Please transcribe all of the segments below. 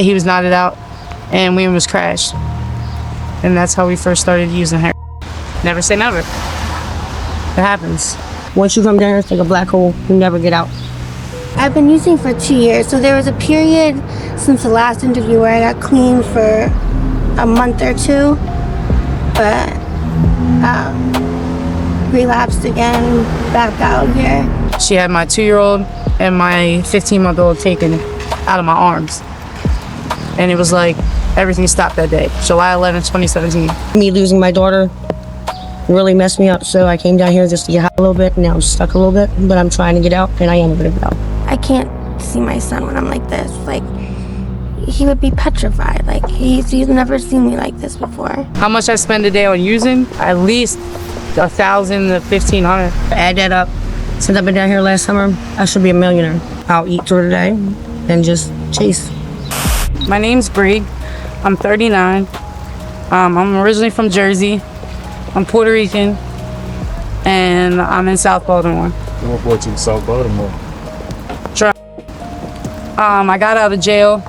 He was knotted out and we was crashed. And that's how we first started using heroin. Never say never. It happens. Once you come down here, it's like a black hole. You never get out. I've been using for 2 years, so there was a period since the last interview where I got clean for a month or two, but relapsed again, back out here. She had my 2-year-old and my 15-month-old taken out of my arms. And it was like everything stopped that day, July 11, 2017. Me losing my daughter really messed me up, so I came down here just to get out a little bit, and now I'm stuck a little bit, but I'm trying to get out, and I am going to get out. I can't see my son when I'm like this. Like, he would be petrified. Like, he's never seen me like this before. How much I spend a day on using? At least 1,000 to 1,500. Add that up. Since I've been down here last summer, I should be a millionaire. I'll eat through the day and just chase. My name's Brig. I'm 39. I'm originally from Jersey. I'm Puerto Rican, and I'm in South Baltimore. What brought you to South Baltimore? I got out of jail.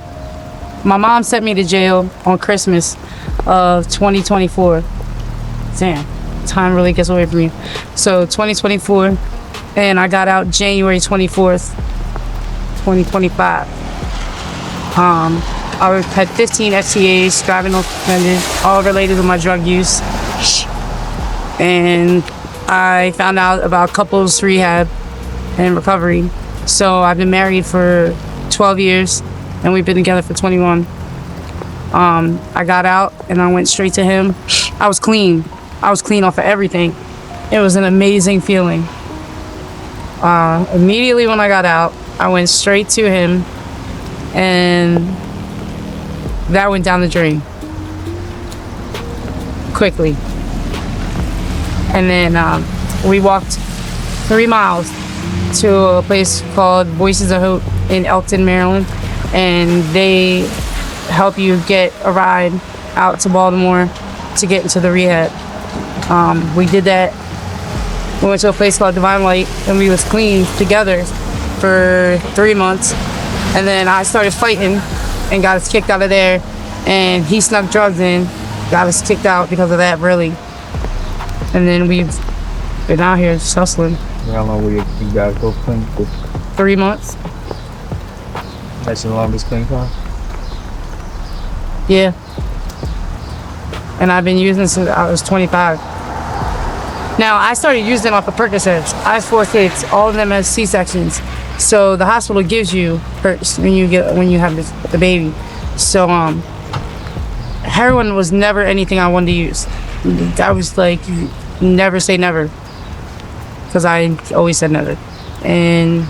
My mom sent me to jail on Christmas of 2024. Damn, time really gets away from you. So 2024, and I got out January 24th, 2025. I had 15 FTAs, driving suspended, all related to my drug use. And I found out about couples rehab and recovery. So I've been married for 12 years and we've been together for 21. I got out and I went straight to him. I was clean. I was clean off of everything. It was an amazing feeling. Immediately when I got out, I went straight to him, and that went down the drain quickly. And then we walked 3 miles to a place called Voices of Hope in Elkton, Maryland, and they help you get a ride out to Baltimore to get into the rehab. We did that. We went to a place called Divine Light, and we was clean together for 3 months. And then I started fighting and got us kicked out of there, and he snuck drugs in, got us kicked out because of that, really. And then we've been out here just hustling. How long were you guys both clean for? 3 months. That's your longest clean time? Yeah. And I've been using since I was 25. Now, I started using off of Percocets. I have 4 kids, all of them as C-sections. So the hospital gives you Percs when you have the baby. So heroin was never anything I wanted to use. I was like, never say never, because I always said never. And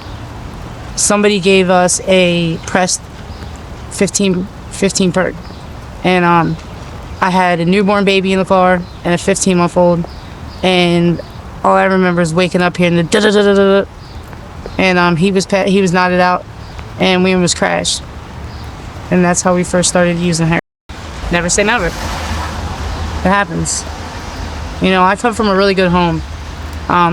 somebody gave us a pressed 15 perk, and I had a newborn baby in the car and a 15-month-old, and all I remember is waking up hearing the da da da da da, and he was knotted out and we was crashed. And that's how we first started using heroin. Never say never. It happens. You know, I come from a really good home.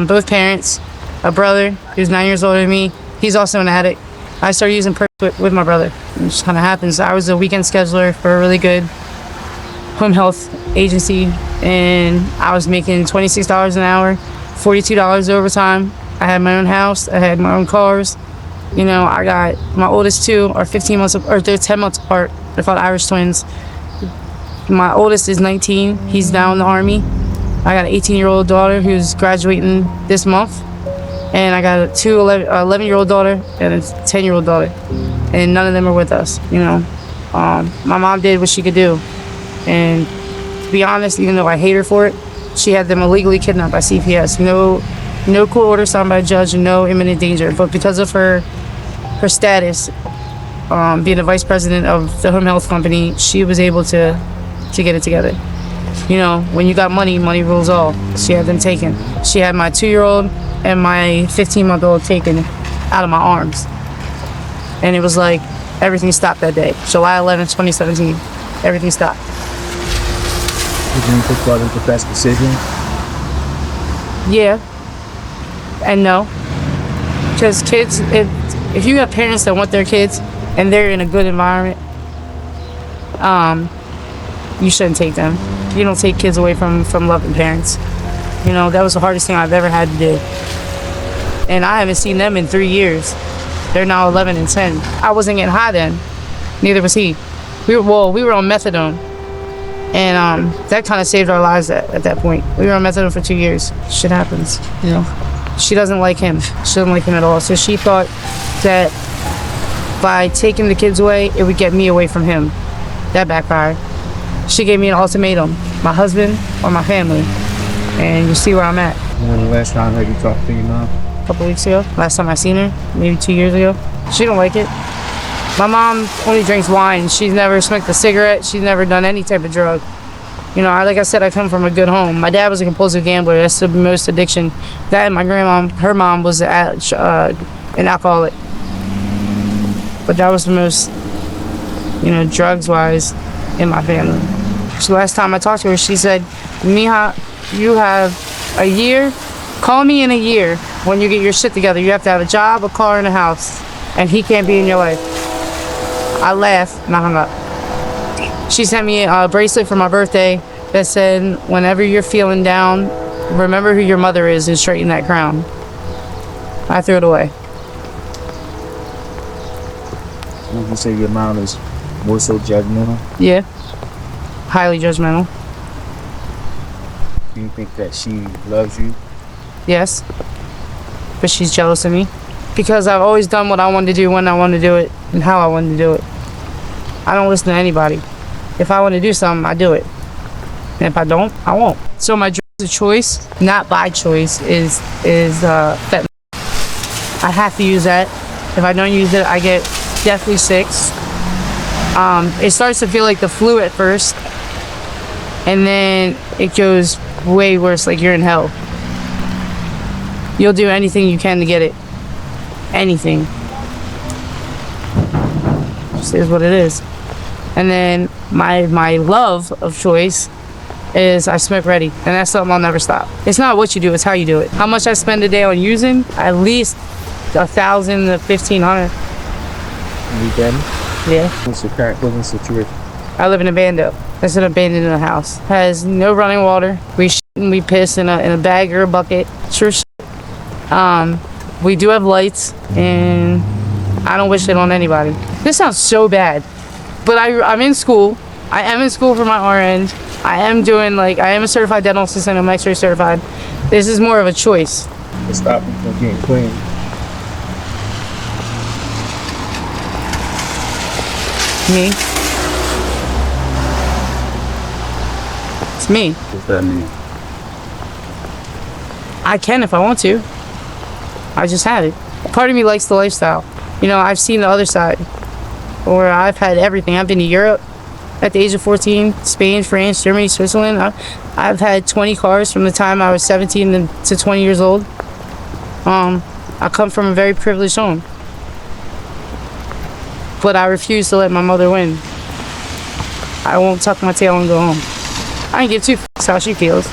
Both parents, a brother who's 9 years older than me, he's also an addict. I started using perks with my brother. It just kind of happens. I was a weekend scheduler for a really good home health agency, and I was making $26 an hour, $42 overtime. I had my own house. I had my own cars. You know, I got my oldest 2 are 15 months, or they're 10 months apart. They're called Irish twins. My oldest is 19. He's now in the Army. I got an 18-year-old daughter who's graduating this month. And I got a 11-year-old daughter and a 10-year-old daughter. And none of them are with us, you know. My mom did what she could do. And to be honest, even though I hate her for it, she had them illegally kidnapped by CPS. No court order signed by a judge, and no imminent danger. But because of her status, being the vice president of the home health company, she was able to get it together. You know, when you got money, money rules all. She had them taken. She had my 2-year-old and my 15-month-old taken out of my arms. And it was like everything stopped that day. July 11, 2017, everything stopped. Did you think about it was the best decision? Yeah. And no. Because kids, if you have parents that want their kids and they're in a good environment, you shouldn't take them. You don't take kids away from loving parents. You know, that was the hardest thing I've ever had to do. And I haven't seen them in 3 years. They're now 11 and 10. I wasn't getting high then. Neither was he. We were on methadone. And that kind of saved our lives at that point. We were on methadone for 2 years. Shit happens, you know. She doesn't like him. She doesn't like him at all. So she thought that by taking the kids away, it would get me away from him. That backfired. She gave me an ultimatum: my husband or my family. And you see where I'm at. When the last time have you talked to your mom? A couple weeks ago. Last time I seen her, maybe 2 years ago. She don't like it. My mom only drinks wine. She's never smoked a cigarette. She's never done any type of drug. You know, like I said, I come from a good home. My dad was a compulsive gambler. That's the most addiction. That and my grandma, her mom was an alcoholic. But that was the most, you know, drugs-wise in my family. So last time I talked to her, she said, Mija, you have a year. Call me in a year when you get your shit together. You have to have a job, a car, and a house. And he can't be in your life. I laughed and I hung up. She sent me a bracelet for my birthday that said, whenever you're feeling down, remember who your mother is and straighten that crown. I threw it away. Would you say your mom is more so judgmental? Yeah. Highly judgmental. Do you think that she loves you? Yes. But she's jealous of me. Because I've always done what I wanted to do when I wanted to do it and how I wanted to do it. I don't listen to anybody. If I want to do something, I do it. And if I don't, I won't. So my drug of choice, not by choice, is fentanyl. I have to use that. If I don't use it, I get deathly sick. It starts to feel like the flu at first. And then it goes way worse, like you're in hell. You'll do anything you can to get it. Anything. Just is what it is. And then my love of choice is I smoke ready, and that's something I'll never stop. It's not what you do, it's how you do it. How much I spend a day on using? At least 1,000 to 1,500. Weekend? Yeah. What's your current living situation? I live in a bando. It's an abandoned house. Has no running water. We shit and we piss in a bag or a bucket. Sure shit. We do have lights, and I don't wish it on anybody. This sounds so bad, but I'm in school. I am in school for my RN. I am a certified dental assistant. I'm X-ray certified. This is more of a choice. To stop you from getting clean. Me. It's me. What's that mean? I can if I want to. I just had it. Part of me likes the lifestyle. You know, I've seen the other side, where I've had everything. I've been to Europe at the age of 14, Spain, France, Germany, Switzerland. I've had 20 cars from the time I was 17 to 20 years old. I come from a very privileged home. But I refuse to let my mother win. I won't tuck my tail and go home. I ain't give two fucks how she feels.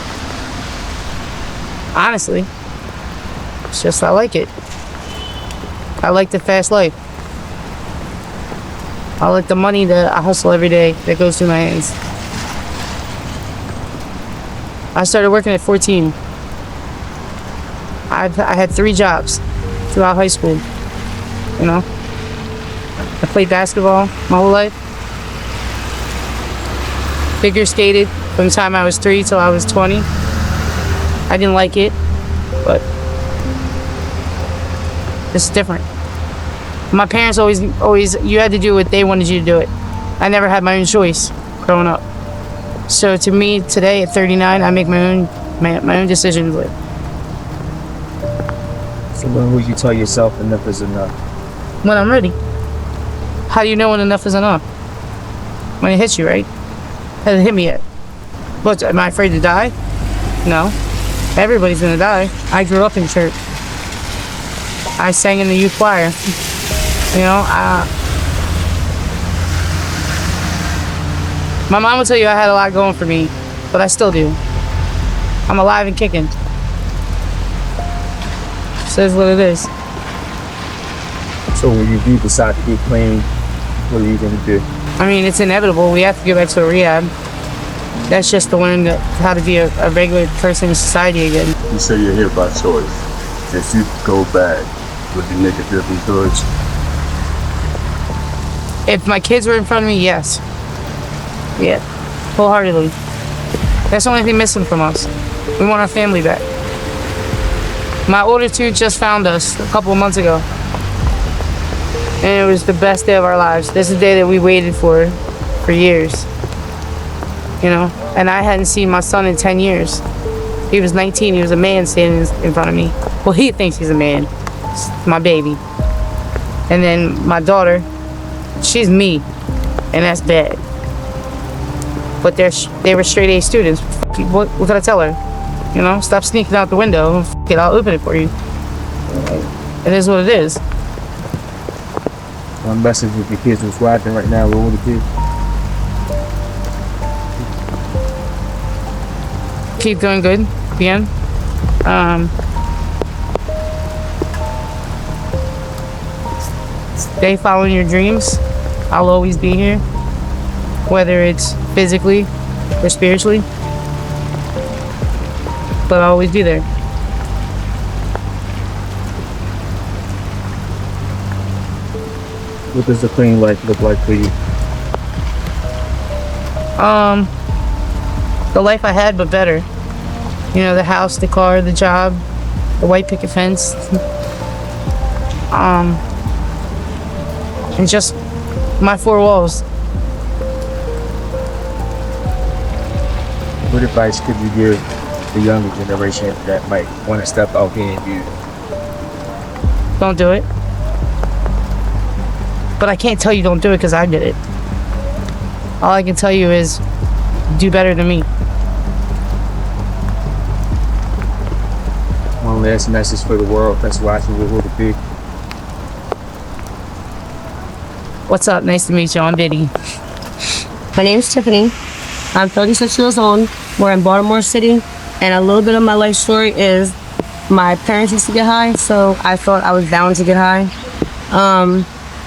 Honestly. It's just I like it. I like the fast life. I like the money that I hustle every day that goes through my hands. I started working at 14. I had 3 jobs throughout high school. You know? I played basketball my whole life. Figure skated from the time I was 3 till I was 20. I didn't like it, but it's different. My parents always, you had to do what they wanted you to do it. I never had my own choice growing up. So to me, today at 39, I make my own decisions. So when will you tell yourself enough is enough? When I'm ready. How do you know when enough is enough? When it hits you, right? Hasn't hit me yet. But am I afraid to die? No. Everybody's gonna die. I grew up in church. I sang in the youth choir. You know, my mom will tell you I had a lot going for me, but I still do. I'm alive and kicking. Says what it is. So when you do decide to get clean, what are you gonna do? I mean, it's inevitable. We have to go back to a rehab. That's just to learn how to be a regular person in society again. You say you're here by choice. If you go back, would you make a different choice? If my kids were in front of me, yes. Yeah, wholeheartedly. That's the only thing missing from us. We want our family back. My older two just found us a couple of months ago. And it was the best day of our lives. This is the day that we waited for years. You know? And I hadn't seen my son in 10 years. He was 19, he was a man standing in front of me. Well, he thinks he's a man. It's my baby. And then my daughter, she's me. And that's bad. But they were straight A students. What could I tell her? You know, stop sneaking out the window. I'll open it for you. It is what it is. One message if your kids was watching right now, what would it be? Keep doing good, again. Stay following your dreams. I'll always be here, whether it's physically or spiritually, but I'll always be there. What does the clean life look like for you? The life I had, but better. You know, the house, the car, the job, the white picket fence. And just my four walls. What advice could you give the younger generation that might want to step out here and do? Don't do it. But I can't tell you don't do it because I did it. All I can tell you is do better than me. One last message for the world that's watching, what would it be? What's up? Nice to meet you. I'm Vinnie. My name's Tiffany. I'm 36 years old. We're in Baltimore City, and a little bit of my life story is my parents used to get high, so I thought I was bound to get high.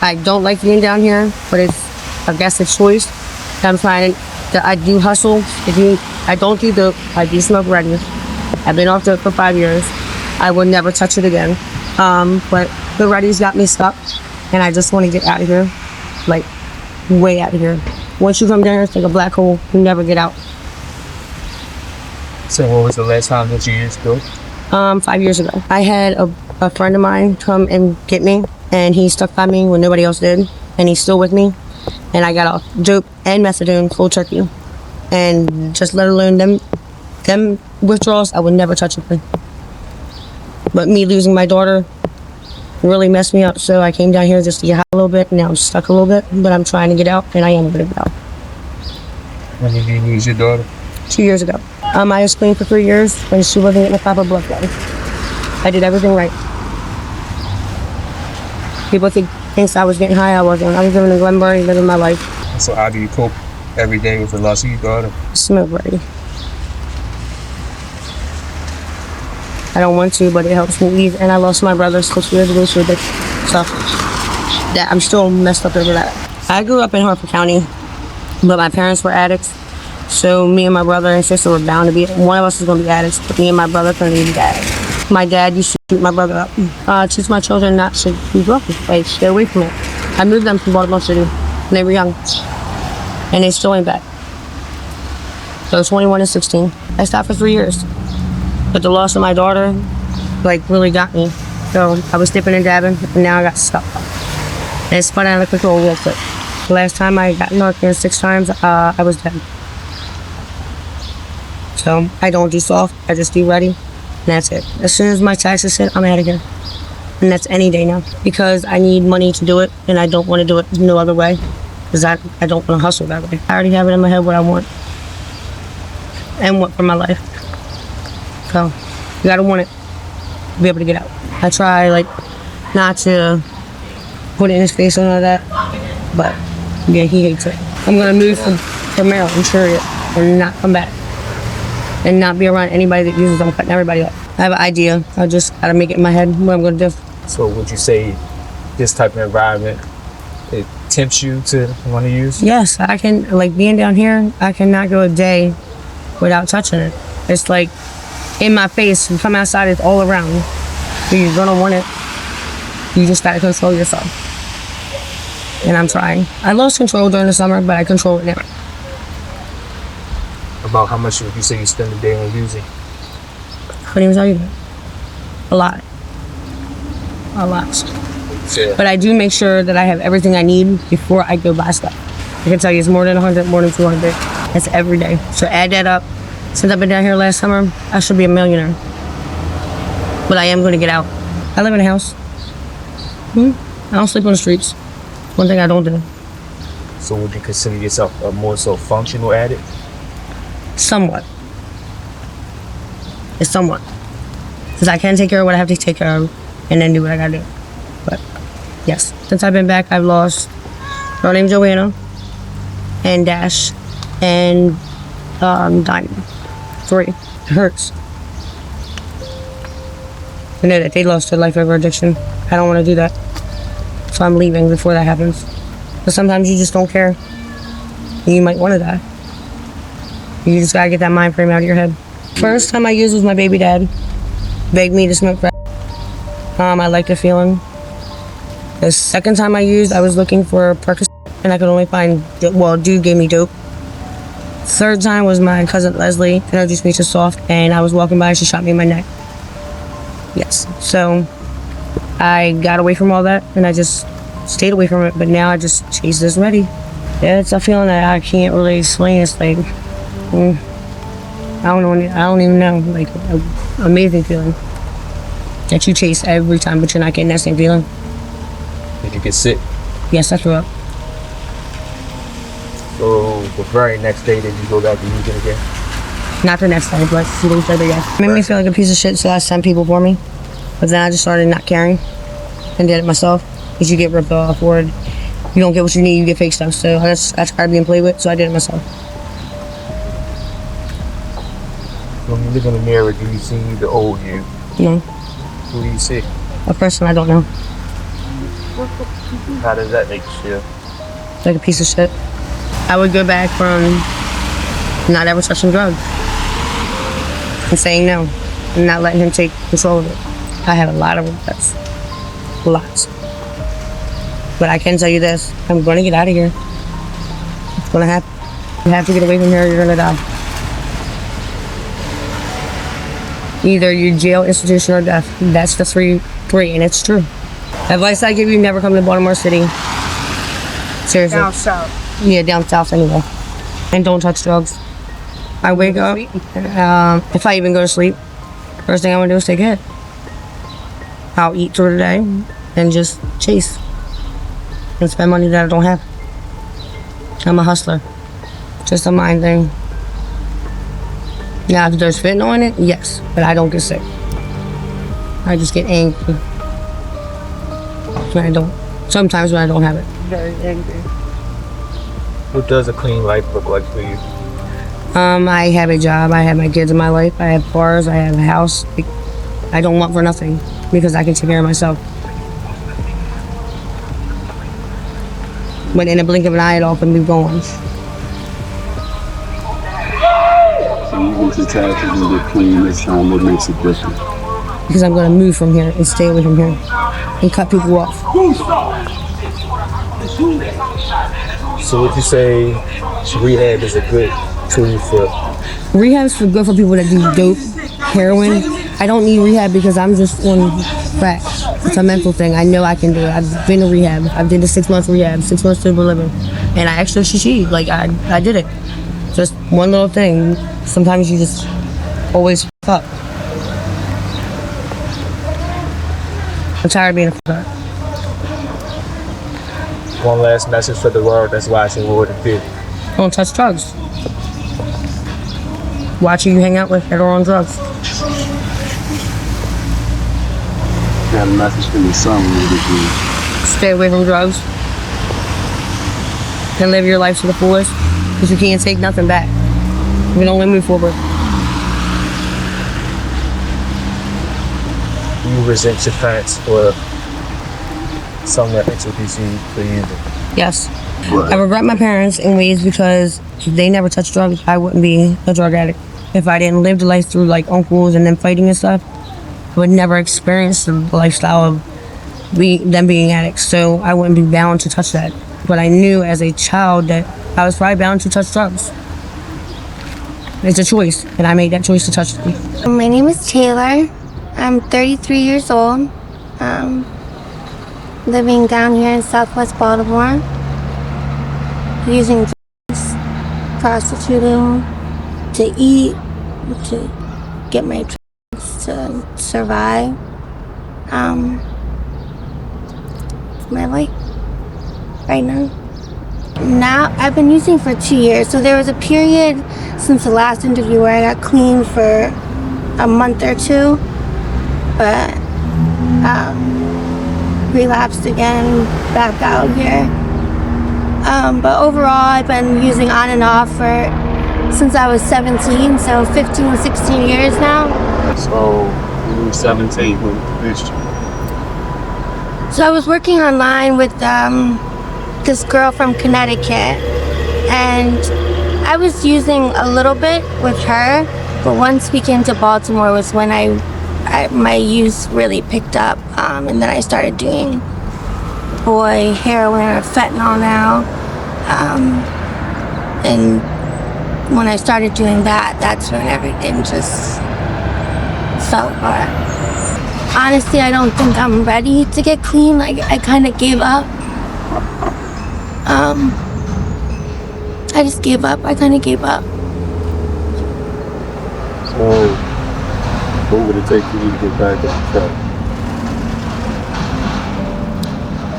I don't like being down here, but I guess a choice. I'm finding that I do hustle. I don't do dope. I do smoke regular. I've been off dope for 5 years. I will never touch it again. But the Reddies got me stuck, and I just want to get out of here, like way out of here. Once you come down here, it's like a black hole. You never get out. So what was the last time that you used dope? 5 years ago. I had a friend of mine come and get me, and he stuck by me when nobody else did, and he's still with me. And I got off dope and methadone cold turkey. And just let alone them withdrawals, I would never touch again. But me losing my daughter really messed me up, so I came down here just to get high a little bit, and now I'm stuck a little bit, but I'm trying to get out, and I am going to get out. When did you lose your daughter? 2 years ago. I was clean for 3 years when she wasn't getting a proper blood flow. I did everything right. People thinks I was getting high. I wasn't. I was living in Glenbury, living my life. So how do you cope every day with the loss of your daughter? Smoke ready. I don't want to, but it helps me leave. And I lost my brother 6 years ago to addiction. So that I'm still messed up over that. I grew up in Harford County, but my parents were addicts. So me and my brother and sister were bound to be. One of us was going to be addicts, but me and my brother couldn't be addicts. My dad used to shoot my brother up. Teach my children not to be broken. Like, stay away from it. I moved them from Baltimore City when they were young. And they still ain't back. So 21 and 16. I stopped for 3 years. But the loss of my daughter, like, really got me. So I was dipping and dabbing, and now I got stuck. And it spun out of control real quick. The last time I got knocked in 6 times, I was dead. So I don't do soft. I just do ready. And that's it. As soon as my taxes hit, I'm out of here. And that's any day now. Because I need money to do it, and I don't want to do it no other way. Because I don't want to hustle that way. I already have it in my head what I want. And what for my life. So, you gotta want it to be able to get out. I try, like, not to put it in his face and all that. But, yeah, he hates it. I'm gonna move from Maryland, sure, and not come back. And not be around anybody that uses them, cutting everybody up. I have an idea. I just gotta make it in my head what I'm gonna do. So would you say this type of environment It tempts you to want to use? Yes, I can, like being down here, I cannot go a day without touching it. It's like in my face. You come outside, it's all around you. You're gonna want it. You just gotta control yourself. And I'm trying. I lost control during the summer, but I control it now. About how much would you say you spend a day on using? Couldn't even tell you that. A lot. A lot. Yeah. But I do make sure that I have everything I need before I go buy stuff. I can tell you it's more than 100, more than 200. That's every day. So add that up. Since I've been down here last summer, I should be a millionaire. But I am going to get out. I live in a house. I don't sleep on the streets. One thing I don't do. So would you consider yourself a more so functional addict? Somewhat. It's somewhat. Because I can take care of what I have to take care of and then do what I gotta do. But yes, since I've been back, I've lost girl named Joanna and Dash and Diamond. 3. It hurts. I know that they lost their life over addiction. I don't want to do that. So I'm leaving before that happens. But sometimes you just don't care. You might want to die. You just gotta get that mind frame out of your head. First time I used was my baby dad. Begged me to smoke crack. I liked the feeling. The second time I used, I was looking for Percocet and I could only find, well, dude gave me dope. Third time was my cousin Leslie introduced me to soft and I was walking by, she shot me in my neck. Yes, so I got away from all that and I just stayed away from it, but now I just chase this ready. Yeah, it's a feeling that I can't really explain. It's like, I don't even know, like an amazing feeling that you chase every time, but you're not getting that same feeling. Did you get sick? Yes, I threw up. So the very next day, did you go back to using again? Not the next day, but 2 days later, yes. It made me feel like a piece of shit, so I sent people for me. But then I just started not caring and did it myself. Because you get ripped off or you don't get what you need, you get fake stuff. So I tired of being played with, so I did it myself. When you look in the mirror, do you see the old you? No, Who do you see? a person I don't know. How does that make you feel? Like a piece of shit. I would go back from not ever touching drugs and saying no and not letting him take control of it. I have a lot of regrets. Lots. But I can tell you this, I'm going to get out of here. It's going to happen. You have to get away from here or you're going to die. Either you jail, institution, or death. That's the three, and it's true. Advice I give you, never come to Baltimore City. Seriously. Down south. Yeah, down south anyway. And don't touch drugs. I wake up, if I even go to sleep, first thing I want to do is take a hit. I'll eat through the day and just chase. And spend money that I don't have. I'm a hustler. Just a mind thing. Now, if there's fentanyl in it, yes, but I don't get sick. I just get angry when I don't. Sometimes when I don't have it. Very angry. What does a clean life look like for you? I have a job. I have my kids in my life. I have cars. I have a house. I don't want for nothing because I can take care of myself. But in a blink of an eye, it all can be gone. So even to try to do the clean this time, what makes it different? Because I'm going to move from here and stay away from here and cut people off. So would you say rehab is a good tool for? Rehab's good for people that do dope, heroin. I don't need rehab because I'm just on crack. It's a mental thing. I know I can do it. I've been to rehab. I did a 6-month rehab, 6 months to living. And I actually succeeded. Like, I did it. Just one little thing. Sometimes you just always f up. I'm tired of being a f up. One last message for the world that's watching, what would it be? Don't touch drugs. Watch who you hang out with that are on drugs. Got a message from your son, what would it be? Stay away from drugs. And live your life to the fullest. Because you can't take nothing back. You can only move forward. You resent your parents for something that makes it easy for you? Yes. What? I regret my parents in ways because if they never touched drugs, I wouldn't be a drug addict. If I didn't live the life through like uncles and them fighting and stuff, I would never experience the lifestyle of them being addicts. So I wouldn't be bound to touch that. But I knew as a child that I was probably bound to touch drugs. It's a choice, and I made that choice to touch them. My name is Taylor. I'm 33 years old. Living down here in Southwest Baltimore. Using drugs, prostituting, to eat, to get my drugs, to survive. My life right now. Now I've been using for 2 years. So there was a period since the last interview where I got clean for a month or two, but relapsed again, back out here. But overall, I've been using on and off since I was 17, so 15 or 16 years now. So you were 17 when you convinced you. So I was working online with this girl from Connecticut, and I was using a little bit with her, but once we came to Baltimore was when my use really picked up, and then I started doing heroin or fentanyl now, and when I started doing that, that's when everything just fell apart. Honestly, I don't think I'm ready to get clean. Like, I kind of gave up. I just gave up. I kind of gave up. So what would it take for you to get back on track?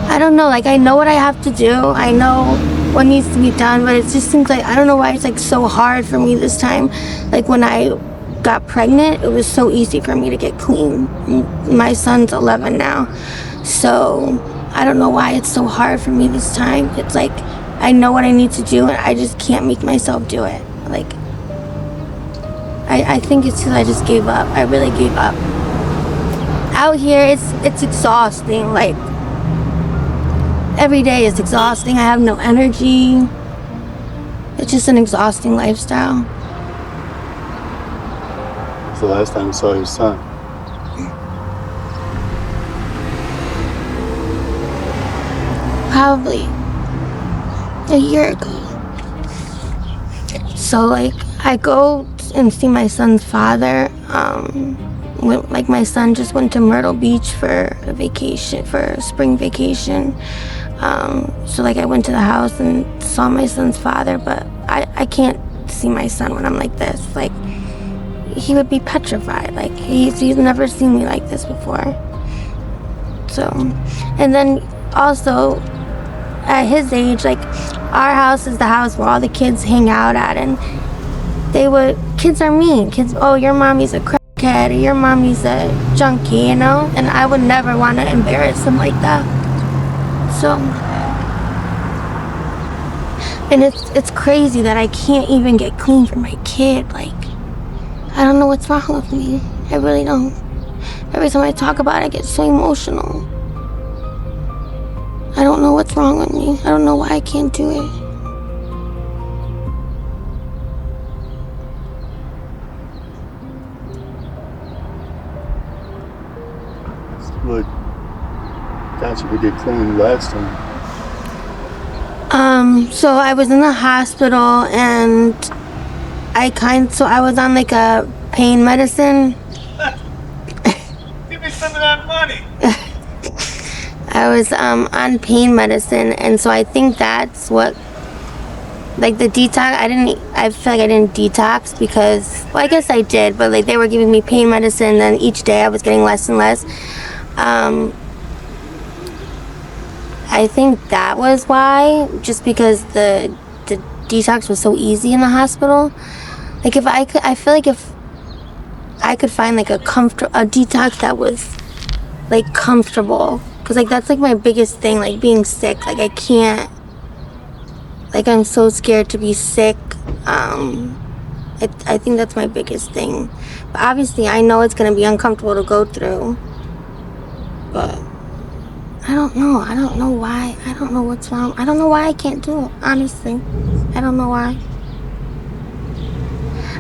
I don't know. Like, I know what I have to do. I know what needs to be done, but it just seems like, I don't know why it's like so hard for me this time. Like, when I got pregnant, it was so easy for me to get clean. My son's 11 now, so I don't know why it's so hard for me this time. It's like I know what I need to do and I just can't make myself do it. Like, I think it's because I just gave up. I really gave up. Out here, it's exhausting. Like, every day is exhausting. I have no energy. It's just an exhausting lifestyle. When's the last time you saw your son? Probably a year ago. So, like, I go and see my son's father. Like, my son just went to Myrtle Beach for a vacation, for a spring vacation. So, like, I went to the house and saw my son's father, but I can't see my son when I'm like this. Like, he would be petrified. Like, he's never seen me like this before. So, and then also, at his age, like, our house is the house where all the kids hang out at, and kids are mean. Kids, oh, your mommy's a crackhead, or your mommy's a junkie, you know? And I would never want to embarrass them like that. So, and it's crazy that I can't even get clean for my kid. Like, I don't know what's wrong with me. I really don't. Every time I talk about it, I get so emotional. I don't know what's wrong with me. I don't know why I can't do it. What got you to get clean last time? So I was in the hospital and I was on like a pain medicine. Give me some of that money. I was on pain medicine, and so I think that's what, like, the detox, I feel like I didn't detox because, well, I guess I did, but like they were giving me pain medicine, and then each day I was getting less and less. I think that was why, just because the detox was so easy in the hospital. Like, I feel like if I could find like a detox that was like comfortable, because like that's like my biggest thing, like being sick. Like, I can't, like, I'm so scared to be sick. I think that's my biggest thing. But obviously I know it's gonna be uncomfortable to go through, but I don't know. I don't know why. I don't know what's wrong. I don't know why I can't do it, honestly. I don't know why.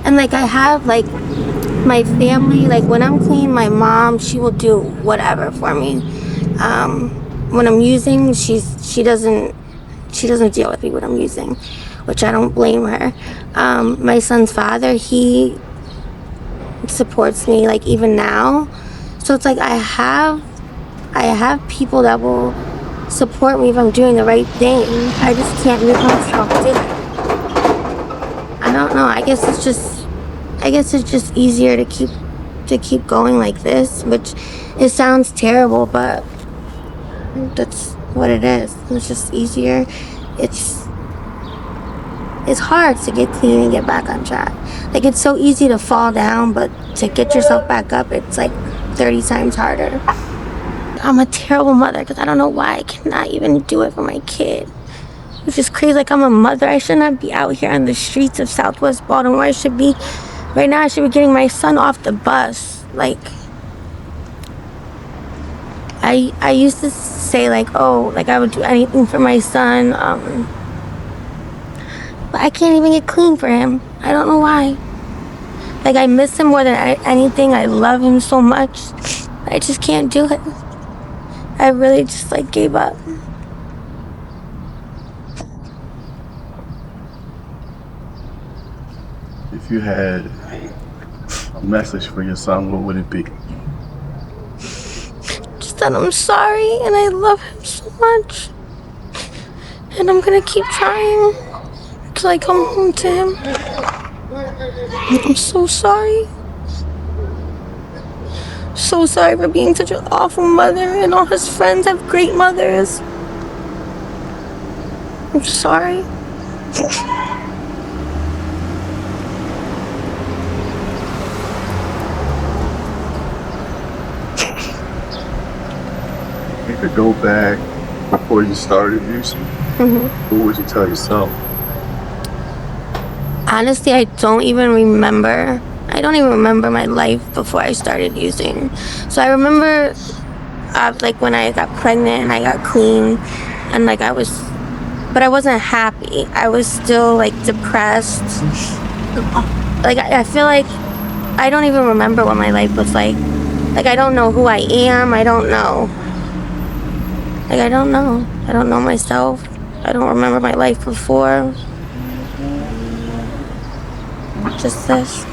And like I have like my family, like when I'm clean, my mom, she will do whatever for me. When I'm using, she doesn't deal with me when I'm using, which I don't blame her. My son's father, he supports me like even now. So it's like I have people that will support me if I'm doing the right thing. I just can't make myself do it. I don't know. I guess it's just easier to keep going like this, which it sounds terrible, but that's what it is. It's just easier. It's hard to get clean and get back on track. Like it's so easy to fall down, but to get yourself back up, it's like 30 times harder. I'm a terrible mother because I don't know why I cannot even do it for my kid. It's just crazy. Like I'm a mother. I should not be out here on the streets of Southwest Baltimore. I should be right now. I should be getting my son off the bus. Like I used to say like, oh, like I would do anything for my son. But I can't even get clean for him. I don't know why. Like I miss him more than anything. I love him so much. I just can't do it. I really just like gave up. If you had a message for your son, what would it be? Just that I'm sorry and I love him so much. And I'm gonna keep trying till I come home to him. I'm so sorry. So sorry for being such an awful mother, and all his friends have great mothers. I'm sorry. If you could go back before you started using, what would you tell yourself? Honestly, I don't even remember. I don't even remember my life before I started using. So I remember like when I got pregnant and I got clean and like but I wasn't happy. I was still like depressed. Like I feel like I don't even remember what my life was like. Like I don't know who I am. I don't know. Like I don't know. I don't know myself. I don't remember my life before. Just this.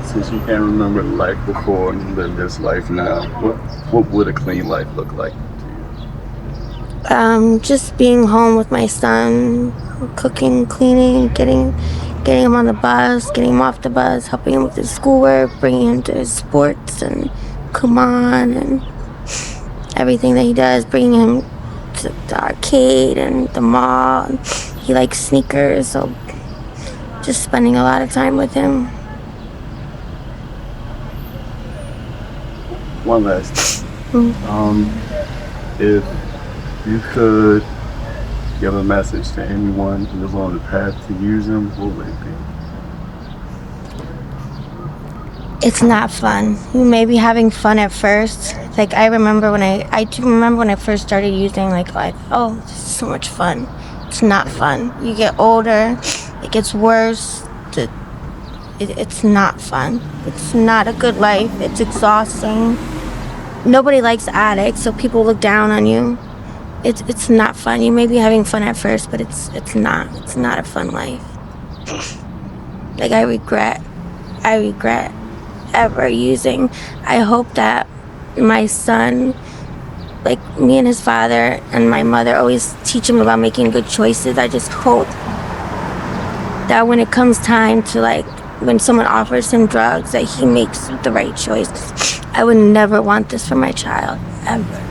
Since you can't remember life before and you live this life now, what would a clean life look like to you? Just being home with my son, cooking, cleaning, getting him on the bus, getting him off the bus, helping him with his schoolwork, bringing him to his sports and Kumon and everything that he does, bringing him to the arcade and the mall. He likes sneakers, so just spending a lot of time with him. One last thing. If you could give a message to anyone who is on the path to use them, what would it be? It's not fun. You may be having fun at first. Like I remember when I do remember when I first started using, like oh, this is so much fun. It's not fun. You get older, it gets worse. It's not fun. It's not a good life. It's exhausting. Nobody likes addicts, so people look down on you. It's not fun. You may be having fun at first, but it's not a fun life. Like I regret ever using. I hope that my son, like me and his father and my mother always teach him about making good choices. I just hope that when it comes time to like when someone offers him drugs that he makes the right choice. I would never want this for my child, ever.